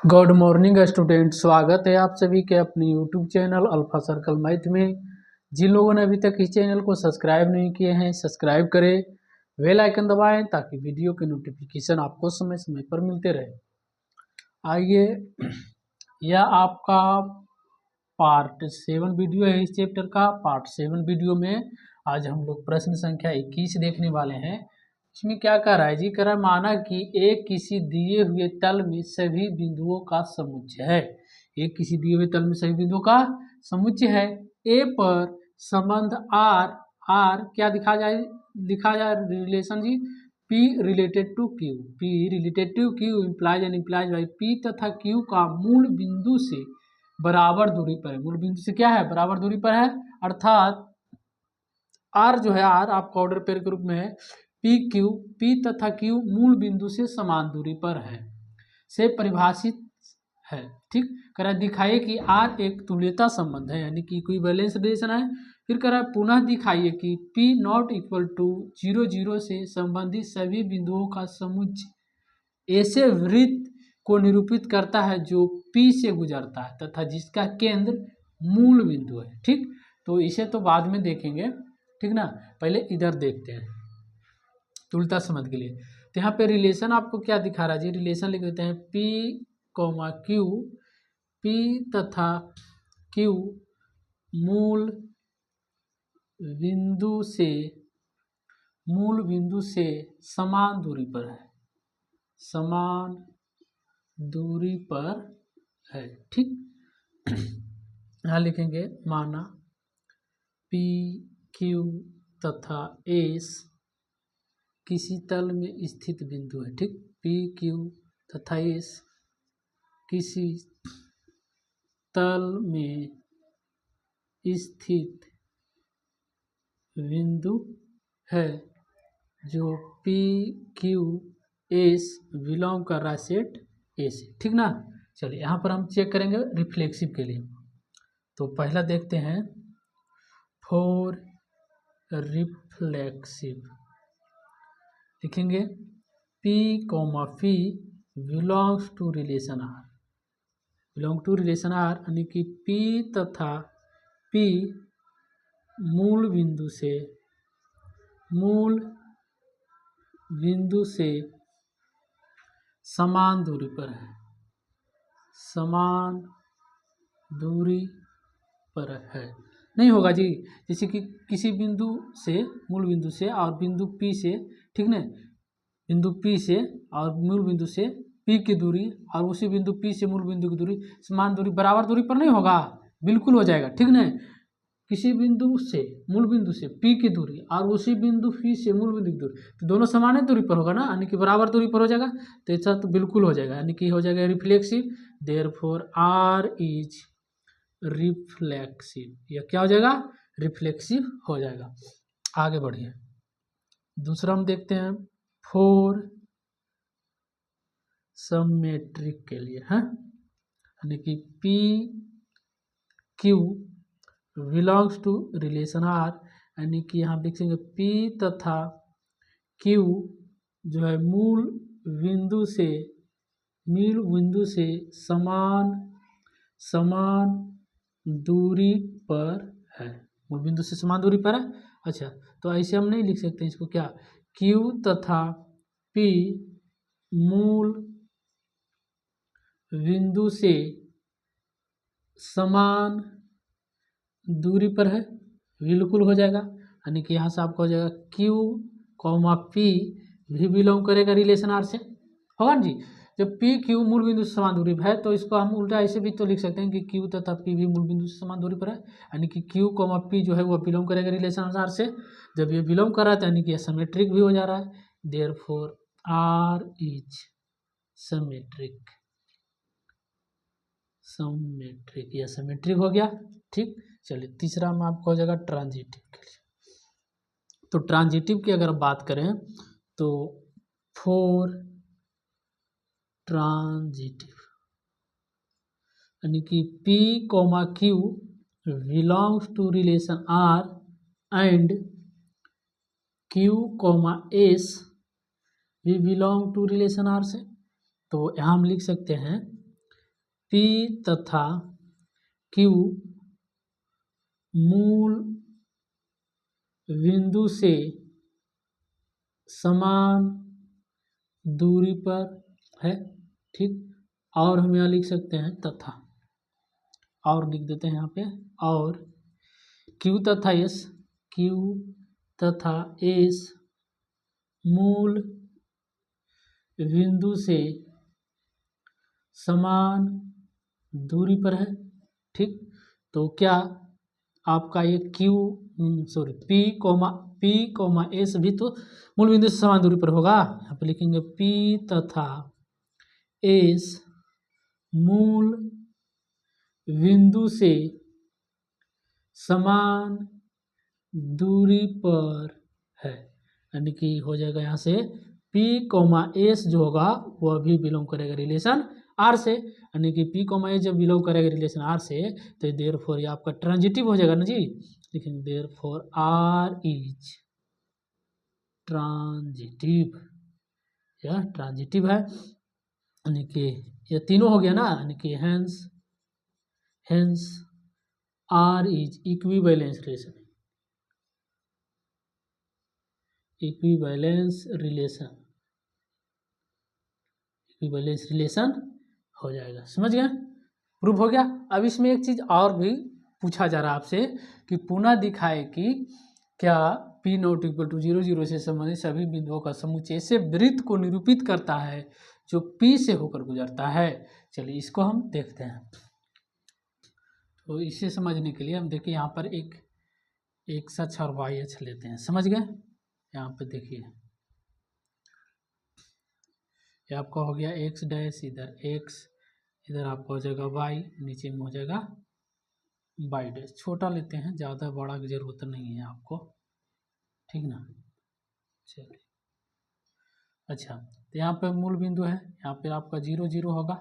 Good morning student, स्वागत है आप सभी के अपने YouTube channel alpha circle math में। जिन लोगों ने अभी तक इस चैनल को सब्सक्राइब नहीं किए हैं, सब्सक्राइब करें, बेल आइकन दबाएं ताकि वीडियो के नोटिफिकेशन आपको समय समय पर मिलते रहे। आइए, यह आपका पार्ट 7 वीडियो है। इस चैप्टर का पार्ट 7 वीडियो में आज हम लोग प्रश्न संख्या 21 देखने वाले हैं। इसमें क्या कह रहा है जी? कह रहा है माना कि एक किसी दिए हुए तल में सभी बिंदुओं का समुच्चय है। एक किसी दिए हुए तल में सभी बिंदुओं का समुच्चय है। ए पर संबंध आर क्या लिखा जाए रिलेशन जी? P related to Q। P related to Q implies and implies by P तथा Q का मूल बिंदु से बराबर दूरी पर है। मूल बिंदु से क्या है? बराबर दूरी पर है। अर्थात R जो है, R आपका ऑर्डर पेयर के रूप में है। P तथा Q मूल बिंदु से समान दूरी पर है से परिभाषित है। ठीक, कह रहा है दिखाइए कि R एक तुल्यता संबंध है, यानी कि इक्विवेलेंस रिलेशन है। फिर कह रहा है पुनः दिखाइए कि P नॉट इक्वल टू 0 0 से संबंधित सभी बिंदुओं का समुच्चय ऐसे वृत्त को निरूपित करता है जो P से गुजरता है तथा जिसका केंद्र मूल बिंदु है। ठीक, तो इसे तो बाद में देखेंगे, ठीक ना, पहले इधर देखते हैं तुल्यता संबंध के लिए। तो यहाँ पे रिलेशन आपको क्या दिखा रहा है जी? रिलेशन लिख देते हैं P, Q, P तथा Q मूल बिंदु से समान दूरी पर है। समान दूरी पर है। ठीक, यहाँ लिखेंगे माना P, Q तथा S किसी तल में स्थित बिंदु है। ठीक, P, Q तथा S किसी तल में स्थित बिंदु है जो P, Q, S बिलोंग कर रहा है सेट ए से। ठीक ना, चलिए यहाँ पर हम चेक करेंगे रिफ्लेक्सिव के लिए। तो पहला देखते हैं फॉर रिफ्लेक्सिव, लिखेंगे P, belongs to relation R, यानी कि P तथा P मूल बिंदु से समान दूरी पर है। समान दूरी पर है नहीं होगा जी, जैसे कि किसी बिंदु से मूल बिंदु से और बिंदु P से, ठीक ना, बिंदु P से और मूल बिंदु से P की दूरी और उसी बिंदु P से मूल बिंदु की दूरी समान दूरी बराबर दूरी पर नहीं होगा, बिल्कुल हो जाएगा। ठीक ना, किसी बिंदु से मूल बिंदु से P की दूरी और उसी बिंदु P से मूल बिंदु की दूरी, तो दोनों समान दूरी पर होगा ना, यानी कि बराबर दूरी पर हो जाएगा। तो ऐसा तो बिल्कुल हो जाएगा, यानी कि हो जाएगा reflexive. Therefore R is reflexive, यह क्या हो जाएगा? रिफ्लेक्सिव हो जाएगा। आगे बढ़िए, दूसरा हम देखते हैं फोर सिमेट्रिक के लिए है, यानी कि P, Q belongs to relation R, यानी कि यहाँ देखेंगे P तथा Q जो है मूल बिंदु से समान दूरी पर है। मूल बिंदु से समान दूरी पर है। अच्छा, तो ऐसे हम नहीं लिख सकते इसको, क्या? Q तथा P मूल बिंदु से समान दूरी पर है, बिल्कुल हो जाएगा। यानी कि यहाँ से आपको हो जाएगा Q, P भी बिलोंग करेगा रिलेशन R से, होगा ना जी। जब P, Q मूल बिंदु से समान दूरी पर है तो इसको हम उल्टा ऐसे भी तो लिख सकते हैं कि Q तथा P भी मूल बिंदु से समान दूरी पर है, यानी कि Q, P जो है वो बिलोंग करेगा रिलेशन R से। जब ये बिलोंग कर रहा है यानी कि सिमेट्रिक भी हो जा रहा है। देयरफॉर R इज सिमेट्रिक, या सिमेट्रिक हो गया। ठीक, चलिए तीसरा में आपको हो जाएगा ट्रांजिटिव के लिए। तो ट्रांजिटिव की अगर बात करें तो फोर ट्रांजिटिव, यानी कि P, Q belongs to relation R and Q, S भी बिलोंग टू रिलेशन R से। तो यहाँ हम लिख सकते हैं P तथा Q मूल बिंदु से समान दूरी पर है, ठीक। और हम यहाँ लिख सकते हैं तथा, और लिख देते हैं यहाँ पे, और Q तथा S मूल बिंदु से समान दूरी पर है, ठीक। तो क्या आपका ये P, S भी तो मूल बिंदु से समान दूरी पर होगा। यहाँ पे लिखेंगे P तथा S मूल बिंदु से समान दूरी पर है, यानी कि हो जाएगा यहाँ से P, S जो होगा वह भी बिलोंग करेगा रिलेशन R से, यानी कि P, S जब बिलोंग करेगा रिलेशन R से तो देयरफॉर ये आपका ट्रांजिटिव हो जाएगा ना जी। लेकिन देयरफॉर R इज ट्रांजिटिव, यह ट्रांजिटिव है, यानी कि ये तीनों हो गया ना, यानी कि hence R is equivalence relation हो जाएगा। समझ गए, प्रूफ हो गया। अब इसमें एक चीज और भी पूछा जा रहा है आपसे कि पुनः दिखाए कि क्या P नॉट इक्वल टू 0, 0 से संबंधित सभी बिंदुओं का समुच्चय से वृत्त को निरूपित करता है जो P से होकर गुजरता है। चलिए इसको हम देखते हैं। तो इसे समझने के लिए हम देखिए यहाँ पर एक x अक्ष और y अक्ष लेते हैं। समझ गए, यहाँ पे देखिए ये आपका हो गया x डैश, इधर x, इधर आपका हो जाएगा y, नीचे में हो जाएगा y डैश। छोटा लेते हैं, ज़्यादा बड़ा की जरूरत नहीं है आपको, ठीक ना। चलिए अच्छा, तो यहाँ पे मूल बिंदु है, यहाँ पे आपका 0, 0 होगा,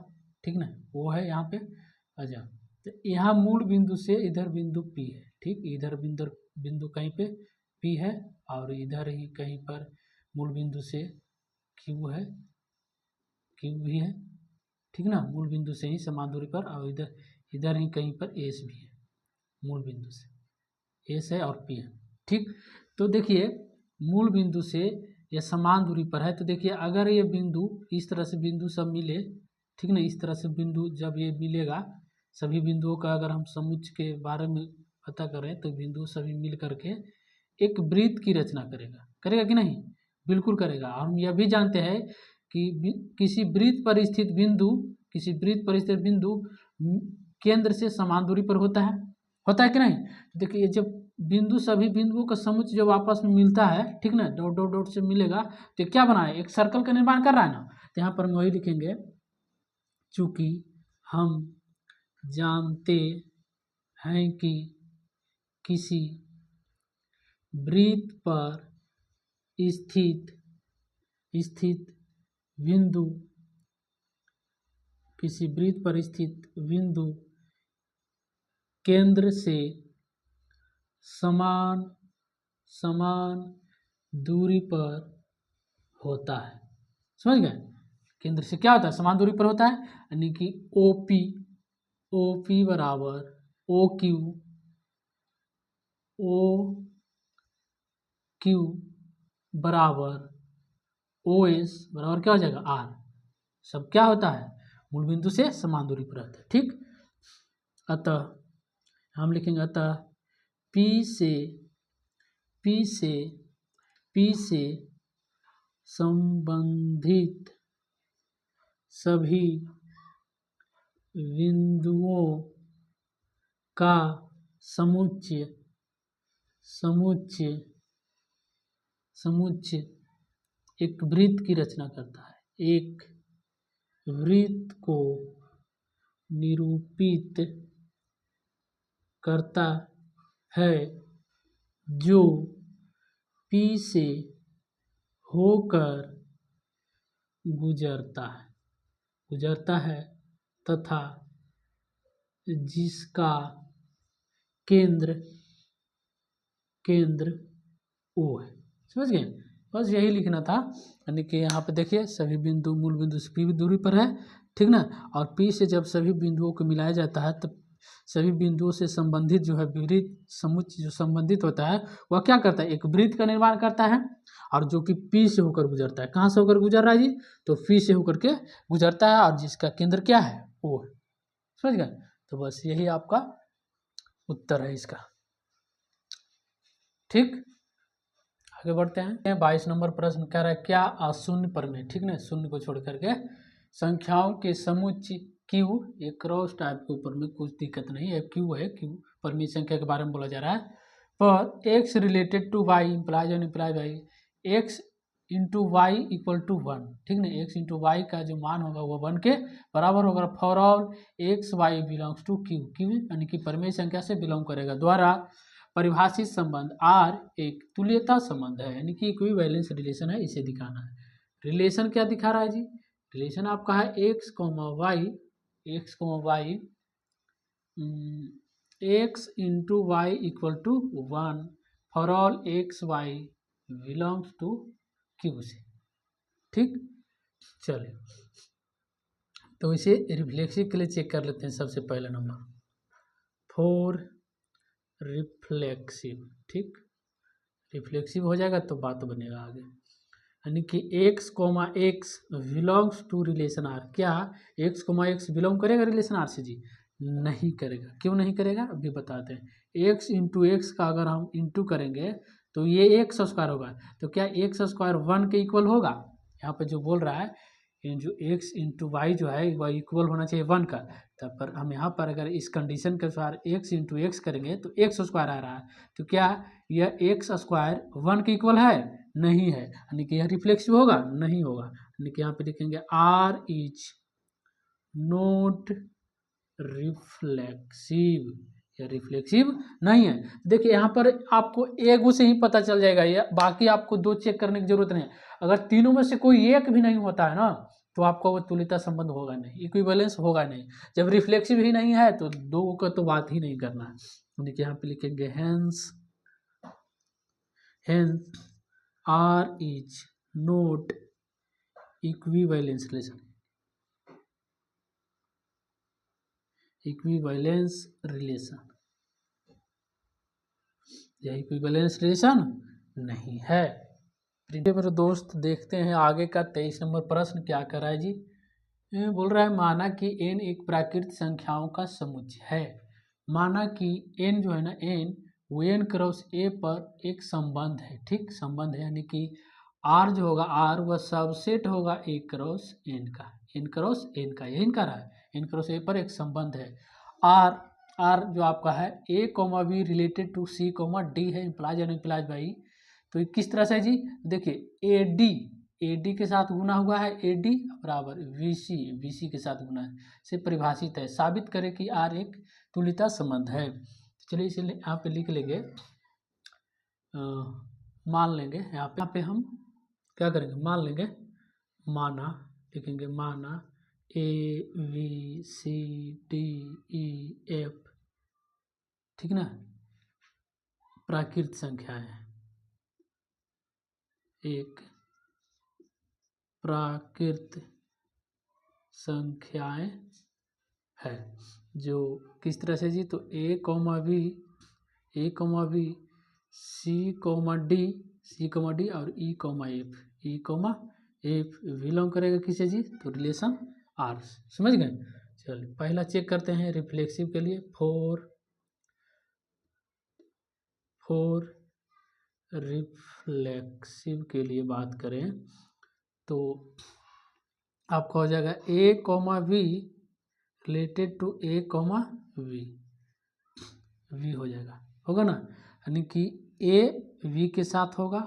ठीक ना, वो है यहाँ पे। अच्छा, तो यहाँ मूल बिंदु से इधर बिंदु P है, ठीक। इधर बिंदु कहीं पे P है और इधर ही कहीं पर मूल बिंदु से Q भी है, ठीक ना, मूल बिंदु से ही समान दूरी पर, और इधर ही कहीं पर S भी है, मूल बिंदु से S है और P है, ठीक। तो देखिए मूल बिंदु से ये समान दूरी पर है, तो देखिए अगर ये बिंदु इस तरह से बिंदु सब मिले, ठीक ना, इस तरह से बिंदु जब ये मिलेगा, सभी बिंदुओं का अगर हम समुच्चय के बारे में पता करें तो बिंदु सभी मिल करके एक वृत्त की रचना करेगा कि नहीं, बिल्कुल करेगा। और हम यह भी जानते हैं कि किसी वृत्त पर स्थित बिंदु केंद्र से समान दूरी पर होता है कि नहीं। देखिए जब सभी बिंदुओं का समुच्चय जब आपस में मिलता है, ठीक ना, डॉट डॉट डॉट से मिलेगा तो क्या बना है, एक सर्कल का निर्माण कर रहा है ना। तो यहाँ पर हम वही लिखेंगे, चूंकि हम जानते हैं कि किसी वृत्त पर स्थित बिंदु केंद्र से समान दूरी पर होता है। समझ गए, केंद्र से क्या होता है, समान दूरी पर होता है, यानी कि OP बराबर OQ बराबर OS बराबर क्या हो जाएगा, R। सब क्या होता है, मूल बिंदु से समान दूरी पर रहता है, ठीक। अतः हम लिखेंगे, अतः P से संबंधित सभी बिंदुओं का समुच्चय एक वृत्त की रचना करता है, एक वृत्त को निरूपित करता है जो P से होकर गुजरता है तथा जिसका केंद्र O है। समझ गए, बस यही लिखना था। यानी कि यहाँ पे देखिए सभी बिंदु मूल बिंदु से P दूरी पर है, ठीक ना। और P से जब सभी बिंदुओं को मिलाया जाता है तब सभी बिंदुओं से संबंधित जो है विपरीत समुच्चय जो संबंधित होता है वह क्या करता है, एक वृत्त का निर्माण करता है, और जो कि P से होकर गुजरता है। कहाँ से होकर गुजर रहा है जी, तो P से होकर के गुजरता है, और जिसका केंद्र क्या है, O है। समझ गए। तो बस यही आपका उत्तर है इसका। ठीक, आगे बढ़ते हैं। 22 नंबर प्रश्न कह रहा है क्या अशून्य प्रमेय, ठीक ना, शून्य को छोड़ करके संख्याओं के समुच्चय क्यू, एक क्रॉस टाइप के ऊपर में कुछ दिक्कत नहीं है, क्यू है, क्यू प्रमेय संख्या के बारे में बोला जा रहा है, पर x related to y implies by x into y equal to 1, ठीक ना। एक्स इंटू वाई का जो मान होगा वो 1 के बराबर होगा for all x y belongs to Q, Q यानी कि प्रमेय संख्या से बिलोंग करेगा, द्वारा परिभाषित संबंध आर एक तुल्यता संबंध है, यानी कि इक्विवेलेंस रिलेशन है, इसे दिखाना है। रिलेशन क्या दिखा रहा है जी, रिलेशन आपका है x comma y x into y equal to 1 for all x y belongs to Q से। ठीक, चलिए तो इसे रिफ्लेक्सिव के लिए चेक कर लेते हैं। सबसे पहला नंबर फॉर रिफ्लेक्सिव, ठीक, रिफ्लेक्सिव हो जाएगा तो बात बनेगा आगे, यानी कि x comma x belongs to relation R. क्या x कोमा एक्स बिलोंग करेगा रिलेशन आर से जी, नहीं करेगा। क्यों नहीं करेगा अभी बताते हैं। x इंटू एक्स का अगर हम इंटू करेंगे तो ये एक्स स्क्वायर होगा, तो क्या एक्स स्क्वायर 1 के इक्वल होगा, यहाँ पे जो बोल रहा है जो x इंटू वाई जो है वह इक्वल होना चाहिए 1 का। तब पर हम यहाँ पर अगर इस कंडीशन के अनुसार x इंटू एक्स करेंगे तो एक्स स्क्वायर आ रहा है, तो क्या यह एक्स स्क्वायर 1 के इक्वल है, नहीं है, यानी कि यह रिफ्लेक्सिव होगा, नहीं होगा। यानी कि यहाँ पे लिखेंगे आर इज नॉट रिफ्लेक्सिव, यह रिफ्लेक्सिव नहीं है। देखिए यहाँ पर आपको एक से ही पता चल जाएगा, ये बाकी आपको दो चेक करने की जरूरत नहीं है। अगर तीनों में से कोई एक भी नहीं होता है ना तो आपका वो तुल्यता संबंध होगा नहीं, इक्विवेलेंस होगा नहीं। जब रिफ्लेक्सिव ही नहीं है तो दो का तो बात ही नहीं करना है। देखिए यहाँ पे लिखेंगे hence R is not equivalence relation, equivalence relation, यह इक्विवेलेंस रिलेशन नहीं है। मेरे दोस्त देखते हैं आगे का 23 नंबर प्रश्न क्या कर रहा है जी। बोल रहा है माना कि n एक प्राकृतिक संख्याओं का समुच्चय है। माना कि n जो है ना, n वो n क्रॉस a पर एक संबंध है, ठीक, संबंध है, यानी कि r जो होगा r वह सबसेट होगा a क्रॉस n का, n क्रॉस n का, यही कह रहा है n क्रॉस a पर एक संबंध है। r जो आपका है a comma b related to c comma d है, इम्प्लाइज एंड इम्प्लाइज बाई। तो किस तरह से जी, देखिए AD के साथ गुना हुआ है, AD बराबर BC के साथ गुना है, से परिभाषित है, साबित करें कि R एक तुल्यता संबंध है। चलिए इसे यहाँ पे लिख लेंगे, मान लेंगे यहाँ पे हम क्या करेंगे, मान लेंगे, माना लिखेंगे, माना ABCDEF, ठीक ना, प्राकृतिक संख्याएं हैं, एक प्राकृतिक संख्याएं है जो किस तरह से जी, तो a comma b c comma d और ई कोमा एफ बिलोंग करेगा किसे जी, तो रिलेशन आर। समझ गए। चलिए पहला चेक करते हैं रिफ्लेक्सिव के लिए। फोर रिफ्लेक्सिव के लिए बात करें तो आपका हो जाएगा a comma b related to a comma v हो जाएगा, होगा ना, यानी कि a v के साथ होगा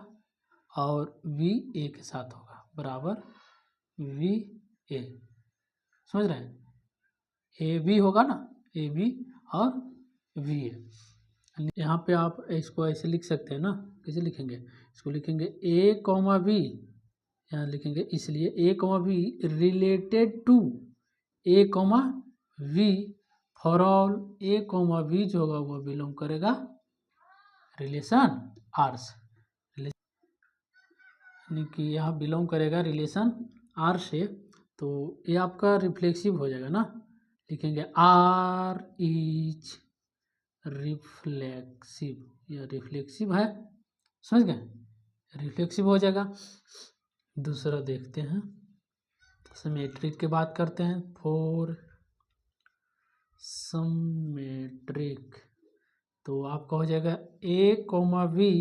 और v a के साथ होगा, बराबर v a। समझ रहे हैं, a b होगा ना, a b और v a। यहाँ पे आप इसको ऐसे लिख सकते हैं ना, कैसे लिखेंगे, इसको लिखेंगे a कोमा b, यहाँ लिखेंगे इसलिए a comma b related to a comma v for all a comma v जो होगा वो बिलोंग करेगा रिलेशन आर से। यानी कि यहाँ बिलोंग करेगा रिलेशन आर से, तो ये आपका रिफ्लेक्सिव हो जाएगा ना, लिखेंगे आर इज रिफ्लेक्सिव, यह रिफ्लेक्सिव है, समझ गए, रिफ्लेक्सिव हो जाएगा। दूसरा देखते हैं, सिमेट्रिक की बात करते हैं। फॉर सिमेट्रिक तो आपका हो जाएगा A comma V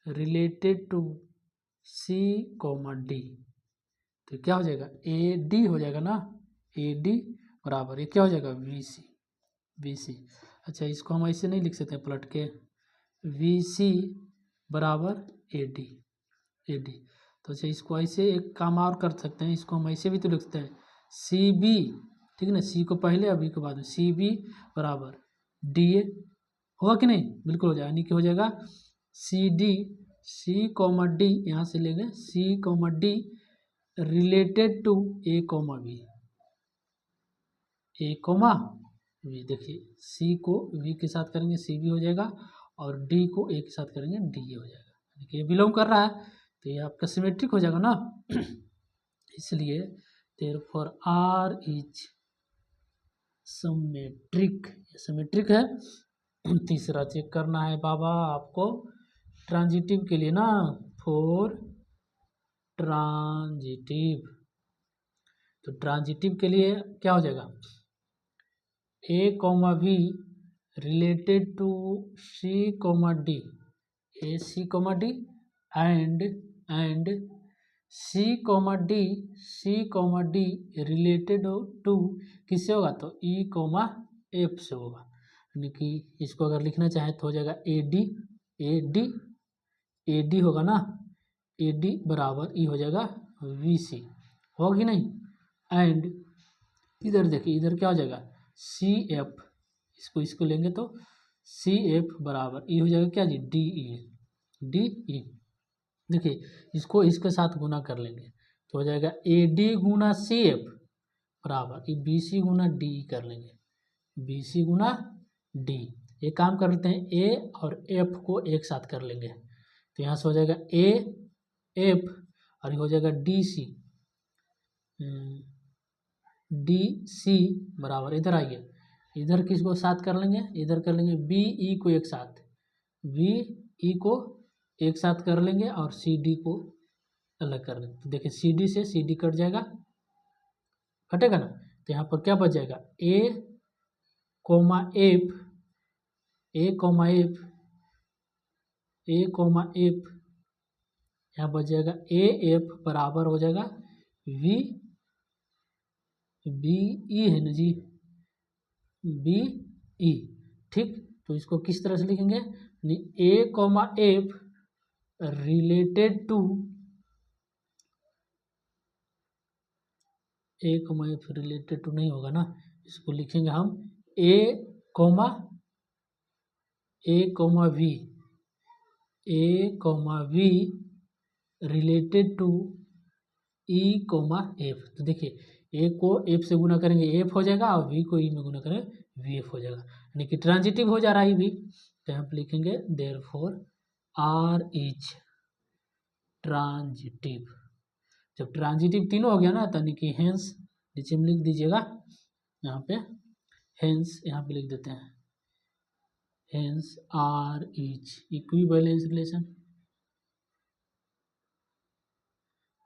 related to C comma D, तो क्या हो जाएगा ए डी हो जाएगा ना, ए डी बराबर ये क्या हो जाएगा वी सी, वी सी। अच्छा इसको हम ऐसे नहीं लिख सकते हैं पलट के, वी सी बराबर ए डी, ए डी। तो अच्छा इसको ऐसे एक काम और कर सकते हैं, इसको हम ऐसे भी तो लिख सकते हैं सी बी, ठीक है ना, सी को पहले अभी के बाद में, सी बी बराबर डी ए, होगा कि नहीं, बिल्कुल हो जाएगा, यानी कि हो जाएगा C D, C comma D, यहाँ से लेंगे C comma D related to A comma B, A comma V. देखिए सी को वी के साथ करेंगे सी बी हो जाएगा, और डी को ए के साथ करेंगे डी ए हो जाएगा, यानी कि ये बिलोंग कर रहा है, तो ये आपका सिमेट्रिक हो जाएगा ना। इसलिए therefore R is symmetric, symmetric है। तीसरा चेक करना है बाबा आपको ट्रांजिटिव के लिए ना, फॉर ट्रांजिटिव, तो ट्रांजिटिव के लिए क्या हो जाएगा A comma V related to C comma D, A C comma D and C comma D related to किससे होगा, तो ई कॉमा एफ से होगा, यानी कि इसको अगर लिखना चाहे तो हो जाएगा A D, A D, A D होगा ना, ए डी बराबर ई हो जाएगा वी सी, होगा कि नहीं। एंड इधर देखिए, इधर क्या हो जाएगा सी एफ, इसको लेंगे तो सी एफ बराबर ई हो जाएगा क्या जी, डी ई, डी ई। देखिए इसको इसके साथ गुना कर लेंगे तो हो जाएगा A D Guna C F बराबर ये बी सी गुना डी कर लेंगे, बी सी गुना डी। एक काम कर लेते हैं ए और एफ को एक साथ कर लेंगे, तो यहाँ से हो जाएगा ए एफ और ये हो जाएगा डी सी, डी सी बराबर इधर आइए, इधर किसको साथ कर लेंगे, इधर कर लेंगे बी ई को एक साथ, वी ई को एक साथ कर लेंगे और सी डी को अलग कर लेंगे। तो देखिए सी डी से सी डी कट जाएगा, कटेगा ना, तो यहाँ पर क्या बच जाएगा ए कोमा एफ, ए कोमा एफ, ए कोमा एफ, यहाँ बच जाएगा ए एफ बराबर हो जाएगा वी बी ई है ना जी, बी ई, ठीक। तो इसको किस तरह से लिखेंगे, A comma F related to, A comma F related to नहीं होगा ना, इसको लिखेंगे हम A comma V, A comma V related to E comma F. तो देखिए ए को एफ से गुना करेंगे एफ हो जाएगा और वी को ई में गुना करेंगे वी एफ हो जाएगा, यानी कि ट्रांजिटिव हो जा रहा है भी। तो यहाँ पर लिखेंगे देयरफॉर आर इज ट्रांजिटिव। जब ट्रांजिटिव तीनों हो गया ना तो यानी कि हेंस नीचे में लिख दीजिएगा, यहाँ पे हेंस यहाँ पे लिख देते हैं, hence R is equivalence relation,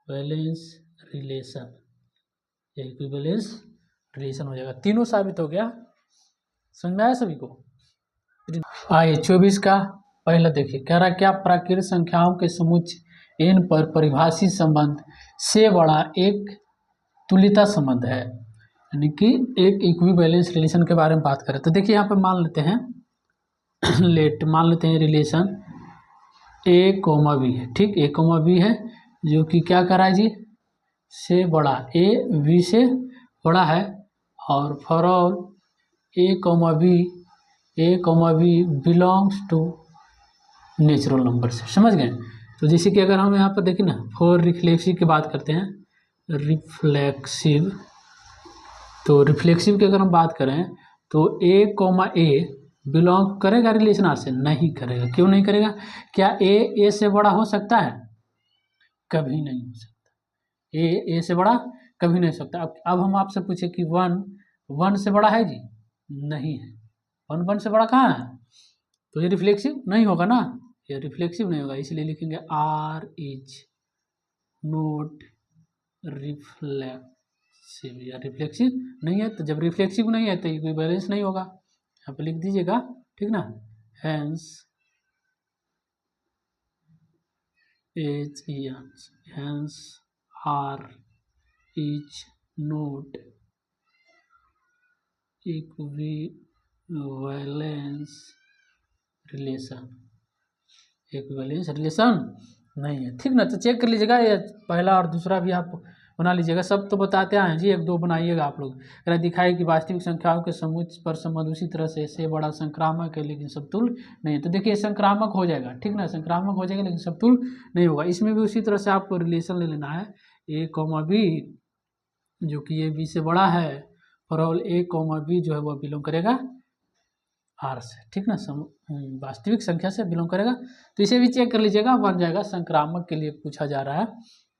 valence relation, ये इक्विवेलेंस रिलेशन हो जाएगा। तीनों साबित हो गया, समझ में आया सभी को। आइए 24 का पहला देखिए, कह रहा है क्या प्राकृतिक संख्याओं के समुच्चय n पर परिभाषित संबंध से बड़ा एक तुल्यता संबंध है, यानी कि एक इक्विवेलेंस रिलेशन के बारे में बात करें। तो देखिए यहाँ पे मान लेते हैं मान लेते हैं रिलेशन ए कोमा बी है, ठीक, ए कोमा बी है जो कि क्या कर रहा है जी, से बड़ा, ए वी से बड़ा है, और for all a comma b belongs to natural number से, समझ गए। तो जैसे कि अगर हम यहाँ पर देखें ना फॉर रिफ्लेक्सिव की बात करते हैं, रिफ्लेक्सिव, तो रिफ्लेक्सिव की अगर हम बात करें तो ए कोमा ए बिलोंग करेगा रिलेशन आर से, नहीं करेगा। क्यों नहीं करेगा, क्या ए से बड़ा हो सकता है, कभी नहीं हो सकता। ए से बड़ा कभी नहीं हो सकता। अब हम आपसे पूछे कि वन से बड़ा है जी, नहीं है। वन से बड़ा कहाँ है, तो ये रिफ्लेक्सिव नहीं होगा ना, ये रिफ्लेक्सिव नहीं होगा, इसलिए लिखेंगे R इज नॉट रिफ्लेक्सिव। या रिफ्लेक्सिव नहीं है, तो जब रिफ्लेक्सिव नहीं है तो इक्विवेलेंस नहीं होगा, यहाँ पे लिख दीजिएगा, ठीक ना। Hence R is not equivalence relation नहीं है, ठीक ना। तो चेक कर लीजिएगा, ये पहला और दूसरा भी आप बना लीजिएगा। सब तो बताते हैं जी, एक दो बनाइएगा आप लोग। अगर दिखाए कि वास्तविक संख्याओं के समुच्च पर संबंध उसी तरह से बड़ा संक्रामक है लेकिन समतुल नहीं है, तो देखिए संक्रामक हो जाएगा, ठीक ना, संक्रामक हो जाएगा लेकिन समतुल नहीं होगा। इसमें भी उसी तरह से आपको रिलेशन ले लेना है, A, B, जो कि ये B से बड़ा है, फॉर ऑल A, B जो है वो बिलोंग करेगा R से, ठीक ना, वास्तविक संख्या से बिलोंग करेगा। तो इसे भी चेक कर लीजिएगा, बन जाएगा। संक्रामक के लिए पूछा जा रहा है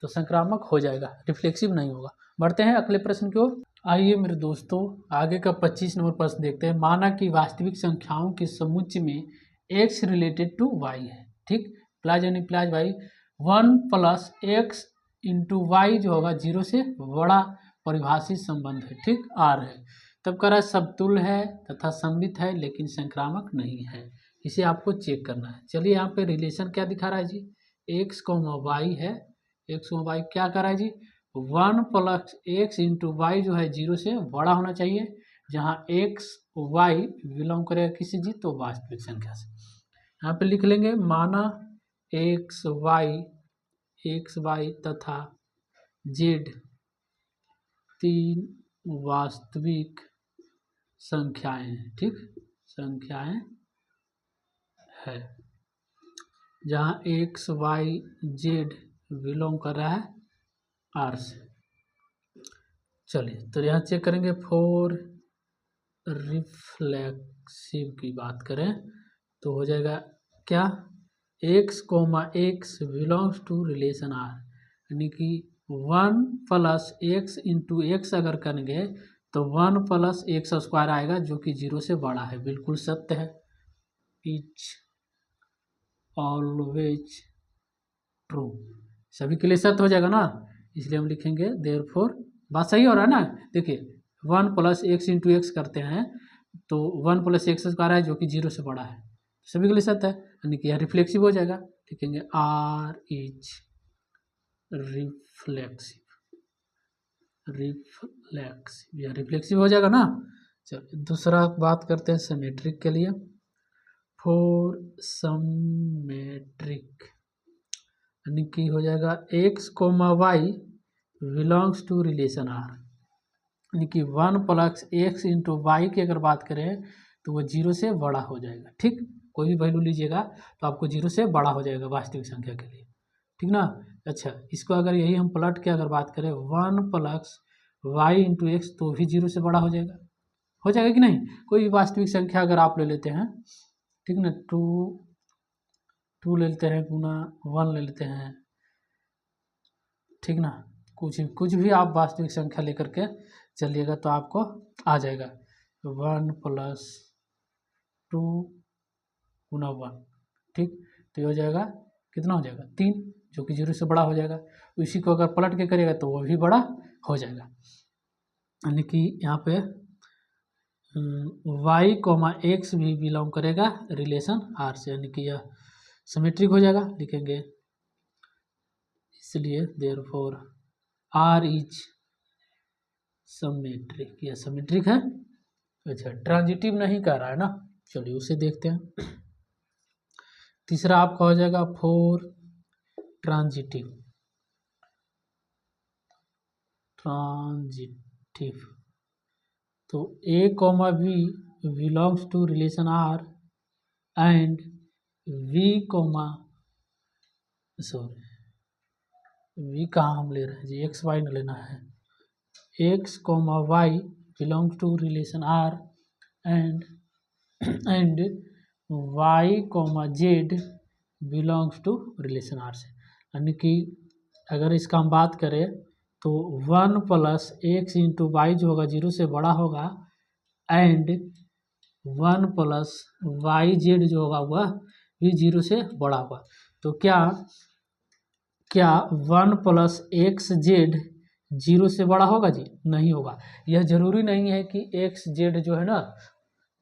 तो संक्रामक हो जाएगा, रिफ्लेक्सिव नहीं होगा। बढ़ते हैं अगले प्रश्न की ओर। आइए मेरे दोस्तों, आगे का 25 नंबर प्रश्न देखते हैं। माना कि वास्तविक संख्याओं के समुच्चय में x रिलेटेड टू y है, ठीक, प्लाज यानी plus y, 1 plus x into y जो होगा 0 से बड़ा परिभाषित संबंध है, ठीक, R है। तब कह रहा है समतुल्य है तथा सममित है लेकिन संक्रामक नहीं है, इसे आपको चेक करना है। चलिए यहाँ पे रिलेशन क्या दिखा रहा है जी, x, y है, x, y क्या कर रहा है जी, 1 प्लस एक्स इंटू वाई जो है 0 से बड़ा होना चाहिए, जहाँ x, y बिलोंग करेगा किसी जी, तो वास्तविक संख्या से। यहाँ पे लिख लेंगे, माना x, y तथा z तीन वास्तविक संख्याएं हैं, ठीक, संख्याएं है, जहाँ x, y, z बिलोंग कर रहा है R से। चलिए तो यहाँ चेक करेंगे, फॉर रिफ्लेक्सिव की बात करें तो हो जाएगा क्या, x, belongs to relation R, यानी कि 1 प्लस एक्स इंटू एक्स अगर करेंगे तो 1 प्लस एक्स स्क्वायर आएगा जो कि 0 से बड़ा है, बिल्कुल सत्य है, इज ऑलवेज ट्रू, सभी के लिए सत्य हो जाएगा ना, इसलिए हम लिखेंगे देयरफॉर। बात सही हो रहा है ना, देखिए 1 प्लस एक्स इंटू एक्स करते हैं तो 1 प्लस एक्स स्क्वायर है जो कि 0 से बड़ा है, सभी के लिए सत्य है, यानी कि यह रिफ्लेक्सिव हो जाएगा। लिखेंगे R इज रिफ्लेक्सिव हो जाएगा ना। चलिए दूसरा बात करते हैं सिमेट्रिक के लिए। फॉर सिमेट्रिक यानी कि हो जाएगा x, y belongs to relation R, यानी कि 1 प्लस एक्स इंटू वाई की अगर बात करें तो वो 0 से बड़ा हो जाएगा, ठीक, कोई भी वैल्यू लीजिएगा तो आपको 0 से बड़ा हो जाएगा वास्तविक संख्या के लिए, ठीक ना। अच्छा, इसको अगर यही हम पलट के अगर बात करें 1 प्लस वाई इंटू एक्स तो भी 0 से बड़ा हो जाएगा कि नहीं। कोई भी वास्तविक संख्या अगर आप ले लेते हैं, ठीक ना, 2 ले लेते हैं, गुना 1 ले लेते हैं, ठीक ना, कुछ भी आप वास्तविक संख्या लेकर के चलिएगा तो आपको आ जाएगा 1 प्लस 2 गुना 1, ठीक, तो ये हो जाएगा कितना हो जाएगा 3, जो कि 0 से बड़ा हो जाएगा। इसी को अगर पलट के करेगा तो वो भी बड़ा हो जाएगा, यानी कि यहाँ पे y, x भी बिलोंग करेगा रिलेशन R से, यानी कि यह सिमेट्रिक हो जाएगा। लिखेंगे इसलिए देयरफॉर R इज सिमेट्रिक, यह सिमेट्रिक है। अच्छा, ट्रांजिटिव नहीं कह रहा है ना, चलिए उसे देखते हैं। तीसरा आपका हो जाएगा फॉर ट्रांजिटिव तो A, B belongs to relation R and V कहाँ हम ले रहे हैं जी, x, y न लेना है, x, y belongs to relation R and y, z belongs to relation R से, यानी कि अगर इसका हम बात करें तो 1 प्लस एक्स इंटू वाई जो होगा 0 से बड़ा होगा, एंड 1 प्लस वाई जेड जो होगा वह भी 0 से बड़ा होगा। तो क्या 1 प्लस एक्स जेड 0 से बड़ा होगा जी? नहीं होगा। यह जरूरी नहीं है कि एक्स जेड जो है ना,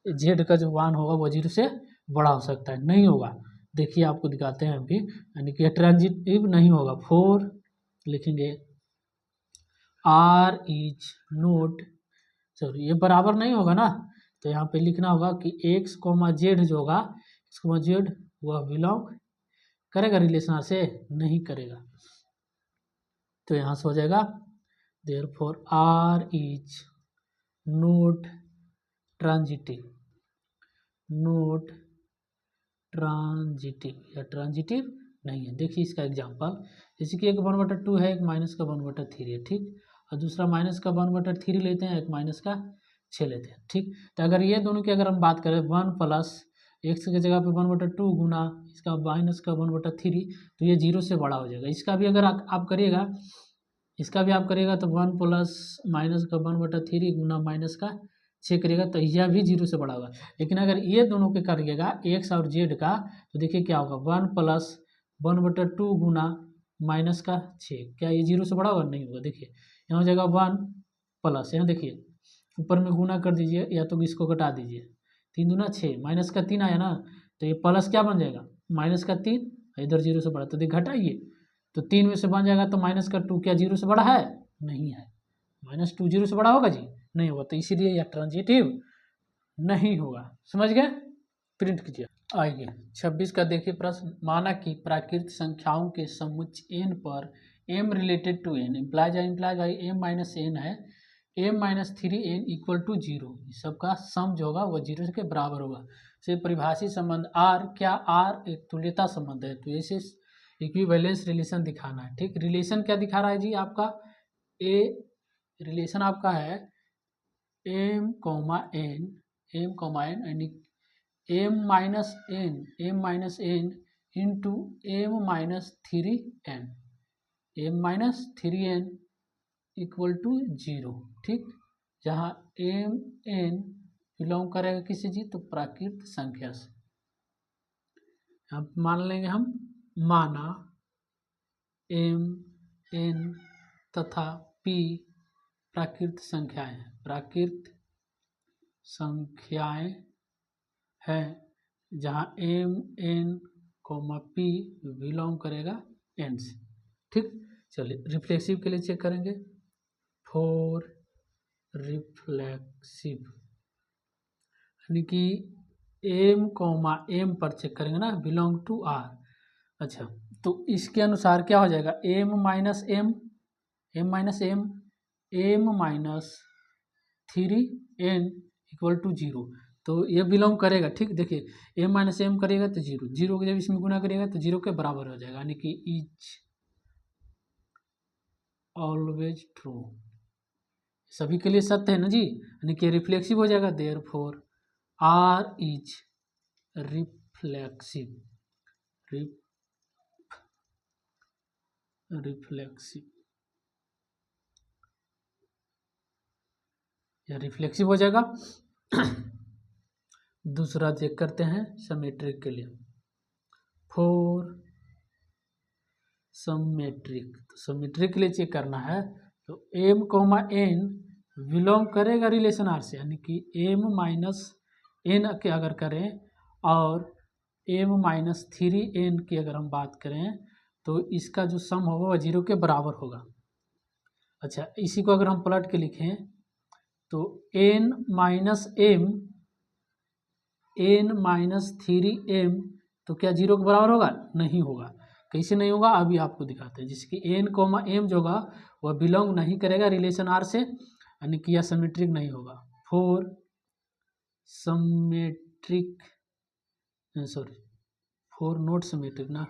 जेड का जो मान होगा वो 0 से बड़ा हो सकता है, नहीं होगा। देखिए आपको दिखाते हैं अभी, यानी कि ट्रांजिटिव नहीं होगा। 4 लिखेंगे आर इज नोट, सॉरी ये बराबर नहीं होगा ना, तो यहाँ पे लिखना होगा कि एक्स कोमा जेड जो होगा, एक्स कोमा जेड वह बिलोंग करेगा रिलेशन आर से? नहीं करेगा। तो यहाँ से हो जाएगा therefore R is not transitive, not transitive या ट्रांजिटिव नहीं है। देखिए इसका एग्जांपल, जैसे कि एक 1/2 है, एक माइनस का 1/3 है, ठीक, और दूसरा माइनस का 1/3 लेते हैं, एक माइनस का 6 लेते हैं, ठीक। तो अगर ये दोनों की अगर हम बात करें 1 प्लस एक्स की जगह पे 1/2 गुना इसका माइनस का 1/3, तो ये 0 से बड़ा हो जाएगा। इसका भी अगर आप करिएगा, इसका भी आप करिएगा तो 1 प्लस माइनस का 1/3 गुना माइनस का 6 करिएगा तो यह भी 0 से बड़ा होगा। लेकिन अगर ये दोनों के करिएगा एक्स और जेड का, तो देखिए क्या होगा, 1 प्लस 1/2 गुना माइनस का 6, क्या ये 0 से बड़ा होगा? नहीं होगा। देखिए यहाँ हो जाएगा 1 प्लस, यहाँ देखिए ऊपर में गुना कर दीजिए या तो इसको घटा दीजिए, 3 दूना 6, माइनस का 3 आया ना, तो ये प्लस क्या बन जाएगा, माइनस का 3, इधर 0 से बड़ा, तो देखिए घटाइए तो 3 में से बन जाएगा तो माइनस का 2, क्या 0 से बड़ा है? नहीं है। -2 0 से बड़ा होगा जी? नहीं होगा। तो इसीलिए यह ट्रांजिटिव नहीं होगा। समझ गए? प्रिंट कीजिए। आइए 26 का देखिए प्रश्न, माना कि प्राकृत संख्याओं के समुच्चय n पर m related to n implies by m minus n है, m minus 3n equal to 0, सबका सम जो होगा वह 0 के बराबर होगा। से परिभाषित संबंध r, क्या r एक तुल्यता संबंध है? तो इसे इक्विवेलेंस रिलेशन दिखाना है, ठीक। रिलेशन क्या दिखा रहा है जी आपका? ए रिलेशन आपका है m, n, यानी m minus n into m minus 3n, m minus 3n equal to 0, ठीक। जहाँ m n बिलोंग करेगा किसी जी? तो प्राकृत संख्या से। अब मान लेंगे हम, माना m n तथा p प्राकृत संख्याएं हैं, प्राकृत संख्याएं हैं, जहाँ m n p बिलोंग करेगा n से, ठीक। चलिए रिफ्लेक्सिव के लिए चेक करेंगे। फॉर रिफ्लेक्सिव यानी कि m पर चेक करेंगे ना, बिलोंग टू r। अच्छा, तो इसके अनुसार क्या हो जाएगा, m minus m minus 3n equal to 0, तो ये बिलोंग करेगा, ठीक। देखिए m माइनस m करेगा तो 0 के जब इसमें गुना करेगा तो 0 के बराबर हो जाएगा, यानी कि इज ऑलवेज ट्रू, सभी के लिए सत्य है ना जी, यानी कि रिफ्लेक्सिव हो जाएगा। देयरफॉर आर इज रिफ्लेक्सिव, या रिफ्लेक्सिव हो जाएगा। दूसरा चेक करते हैं सिमेट्रिक के लिए। फॉर सिमेट्रिक, तो सिमेट्रिक के लिए चेक करना है तो m, n बिलोंग करेगा रिलेशन r से, यानी कि m माइनस n के अगर करें और m माइनस 3n की अगर हम बात करें तो इसका जो सम होगा वह 0 के बराबर होगा। अच्छा, इसी को अगर हम पलट के लिखें तो n माइनस 3m, तो क्या 0 के बराबर होगा? नहीं होगा। कैसे नहीं होगा अभी आपको दिखाते हैं। जिसकी n, m जो होगा वह बिलोंग नहीं करेगा रिलेशन r से, यानी कि यह सिमेट्रिक नहीं होगा। For symmetric, sorry for not symmetric ना,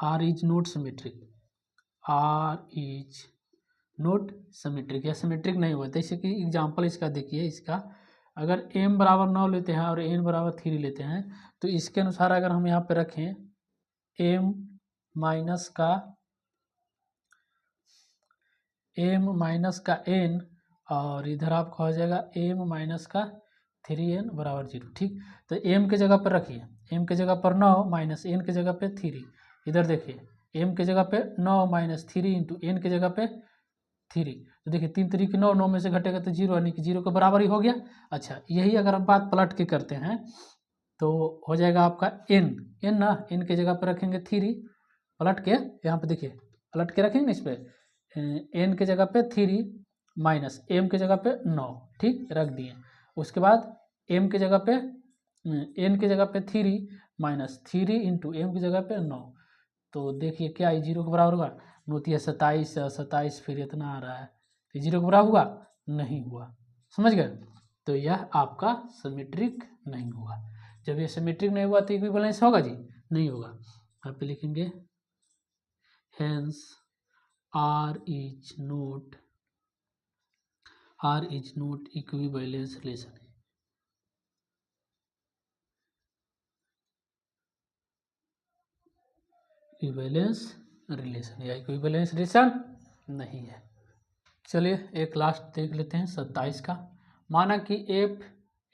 r इज नॉट सिमेट्रिक, या सिमेट्रिक नहीं होगा। जैसे कि एग्जांपल इसका देखिए, इसका अगर m बराबर 9 लेते हैं और n बराबर 3 लेते हैं, तो इसके अनुसार अगर हम यहाँ पे रखें m माइनस का m माइनस का n और इधर आपका हो जाएगा m माइनस का 3n बराबर 0। ठीक, तो m के जगह पर रखिए, m के जगह पर 9 माइनस n के जगह पे 3। इधर देखिए m के जगह पे 9 माइनस 3 इंटू n के जगह पे 3। तो देखिए 3 3 की 9, 9 में से घटेगा तो 0, यानी कि 0 के बराबर ही हो गया। अच्छा, यही अगर हम बात पलट के करते हैं तो हो जाएगा आपका n ना, n के जगह पर रखेंगे 3, पलट के यहाँ पे देखिए पलट के रखेंगे इस पर n के जगह पे 3 माइनस m के जगह पे 9। ठीक, रख दिए। उसके बाद m के जगह पे n के जगह पे 3 माइनस 3 इंटू m की जगह पे 9। तो देखिए क्या ये 0 के बराबर होगा? नोतिया 27, 27 फिर इतना आ रहा है, तो 0 के बराबर हुआ? नहीं हुआ। समझ गए? तो यह आपका सिमेट्रिक नहीं हुआ। जब ये सिमेट्रिक नहीं हुआ तो इक्विवेलेंस होगा जी? नहीं होगा। यहाँ पे लिखेंगे hence R is not equivalence relation। Equivalence relation या इक्विवेलेंस रिलेशन नहीं है। चलिए एक लास्ट देख लेते हैं 27 का। माना कि एफ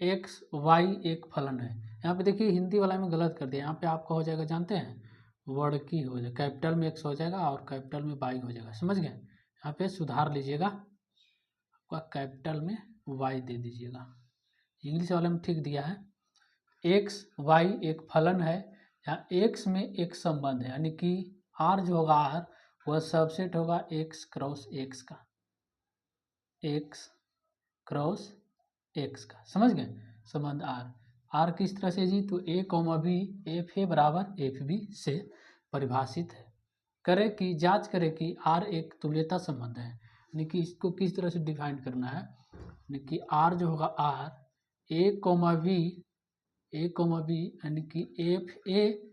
एक्स वाई एक फलन है। यहाँ पे देखिए हिंदी वाला में गलत कर दिया, यहाँ पे आपका हो जाएगा जानते हैं वर्डकी हो जाएगा, कैपिटल में एक्स हो जाएगा और कैपिटल में वाई हो जाएगा। समझ गए? यहाँ पे सुधार लीजिएगा, आपका कैपिटल में वाई दे दीजिएगा। इंग्लिश वाले में ठीक दिया है। एक्स वाई एक फलन है, यहाँ एक्स में एक संबंध है, यानी कि आर जो होगा आर वह सबसेट होगा एक्स क्रॉस एक्स का, एक्स क्रॉस एक्स का। समझ गए? संबंध आर, आर किस तरह से जी? तो A comma B F a बराबर एफ बी से परिभाषित है। करें कि जांच करें कि आर एक तुल्यता संबंध है, यानी कि इसको किस तरह से डिफाइन करना है, यानी कि आर जो होगा आर ए कॉमा बी यानी कि एफ ए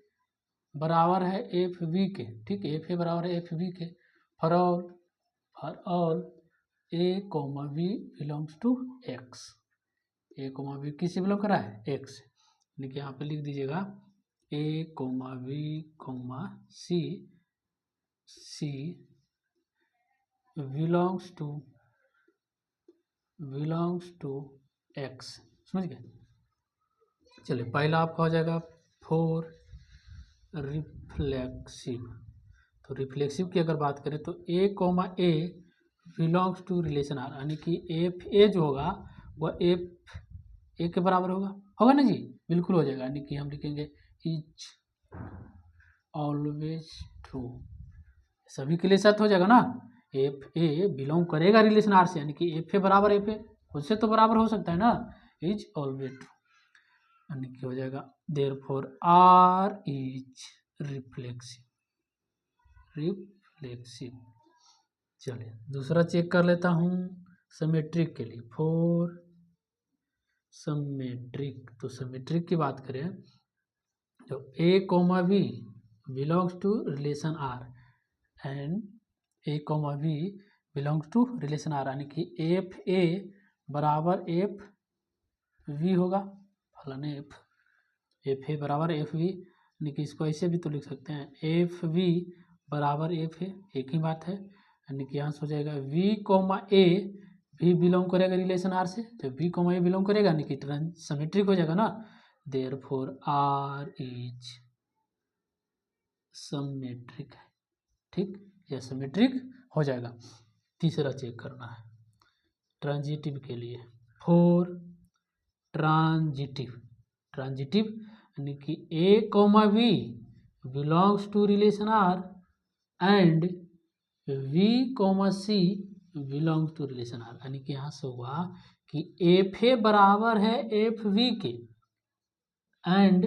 बराबर है एफ बी के। ठीक, एफ ए बराबर है एफ बी के for all a comma B belongs to x. A comma b किससे बिलोंग कर रहा है? एक्स। यानी कि यहाँ पे लिख दीजिएगा A comma B comma C belongs to X. समझ गए? चलिए पहला आपका हो जाएगा फॉर रिफ्लेक्सिव। तो रिफ्लेक्सिव की अगर बात करें तो A comma A belongs to relation R, यानी कि एफ ए जो होगा वह एफ ए के बराबर होगा ना जी? बिल्कुल हो जाएगा। यानी कि हम लिखेंगे इज ऑलवेज ट्रू, सभी के लिए सत्य हो जाएगा ना। एफ ए बिलोंग करेगा रिलेशन आर से, यानी कि एफ ए बराबर एफ ए खुद से तो बराबर हो सकता है ना, इज ऑलवेज ट्रू, यानी कि हो जाएगा देयरफॉर आर इज रिफ्लेक्सिव। चलिए दूसरा चेक कर लेता हूँ सिमेट्रिक के लिए। फॉर सिमेट्रिक, तो सिमेट्रिक की बात करें तो A comma B belongs to relation R and A comma B belongs to relation R, यानी कि एफ ए बराबर एफ वी होगा, फलन एफ ए बराबर एफ वी, यानी कि इसको ऐसे भी तो लिख सकते हैं एफ वी बराबर एफ ए, एक ही बात है। यानी कि यहाँ से हो जाएगा वी कॉमा ए भी बिलोंग करेगा रिलेशन आर से, तो वी कॉमा ए बिलोंग करेगा, यानी कि सिमेट्रिक हो जाएगा ना। देयरफॉर आर इज सिमेट्रिक है। ठीक, यह सिमेट्रिक हो जाएगा। तीसरा चेक करना है ट्रांजिटिव के लिए। फॉर ट्रांजिटिव यानी कि A comma B belongs to relation R and V comma C belongs to relation R, यानी कि यहाँ से हुआ कि एफ ए बराबर है एफ वी के एंड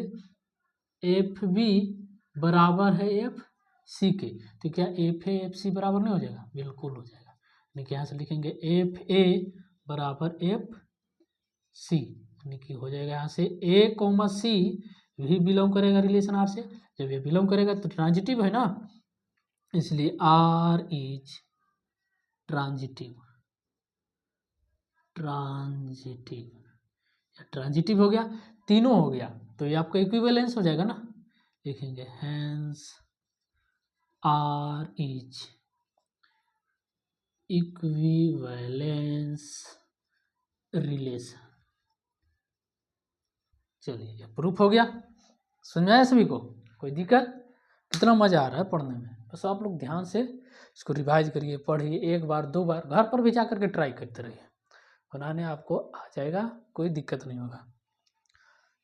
एफ बी बराबर है एफ सी के। तो क्या एफ ए एफ सी बराबर नहीं हो जाएगा? बिल्कुल हो जाएगा। यानी कि यहाँ से लिखेंगे एफ ए बराबर एफ सी, यानी कि हो जाएगा यहाँ से ए कॉमा सी भी बिलोंग करेगा रिलेशन आर से। जब ये बिलोंग करेगा तो ट्रांजिटिव है ना, इसलिए आर इज ट्रांजिटिव हो गया, तीनों हो गया, तो ये आपका इक्विवेलेंस हो जाएगा ना। लिखेंगे hence R is equivalence relation. चलिए प्रूफ हो गया। समझ में आया सभी को? कोई दिक्कत? कितना मज़ा आ रहा है पढ़ने में। बस आप लोग ध्यान से इसको रिवाइज करिए, पढ़िए, एक बार 2 बार घर पर भी जा करके ट्राई करते रहिए, बनाने आपको आ जाएगा, कोई दिक्कत नहीं होगा।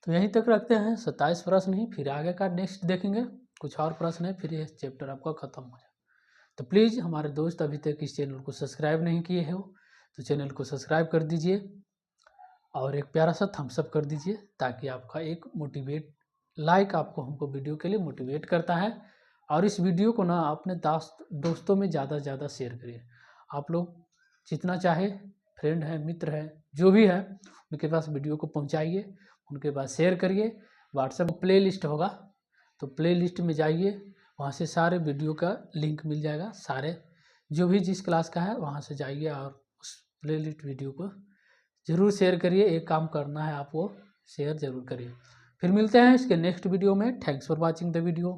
तो यहीं तक रखते हैं, 27 प्रश्न ही, फिर आगे का नेक्स्ट देखेंगे, कुछ और प्रश्न है, फिर ये चैप्टर आपका खत्म हो जाए। तो प्लीज़ हमारे दोस्त अभी तक इस चैनल को सब्सक्राइब नहीं किए हो तो चैनल को सब्सक्राइब कर दीजिए और एक प्यारा सा थम्स अप कर दीजिए, ताकि आपका एक मोटिवेट लाइक आपको हमको वीडियो के लिए मोटिवेट करता है। और इस वीडियो को ना अपने दोस्तों में ज़्यादा से ज़्यादा शेयर करिए। आप लोग जितना चाहे, फ्रेंड है, मित्र है, जो भी है, उनके पास वीडियो को पहुंचाइए, उनके पास शेयर करिए। व्हाट्सएप प्ले लिस्ट होगा, तो प्ले लिस्ट में जाइए, वहाँ से सारे वीडियो का लिंक मिल जाएगा, सारे जो भी जिस क्लास का है वहाँ से जाइए और उस प्ले लिस्ट वीडियो को ज़रूर शेयर करिए। एक काम करना है आपको, शेयर ज़रूर करिए। फिर मिलते हैं इसके नेक्स्ट वीडियो में। Thanks for watching the video.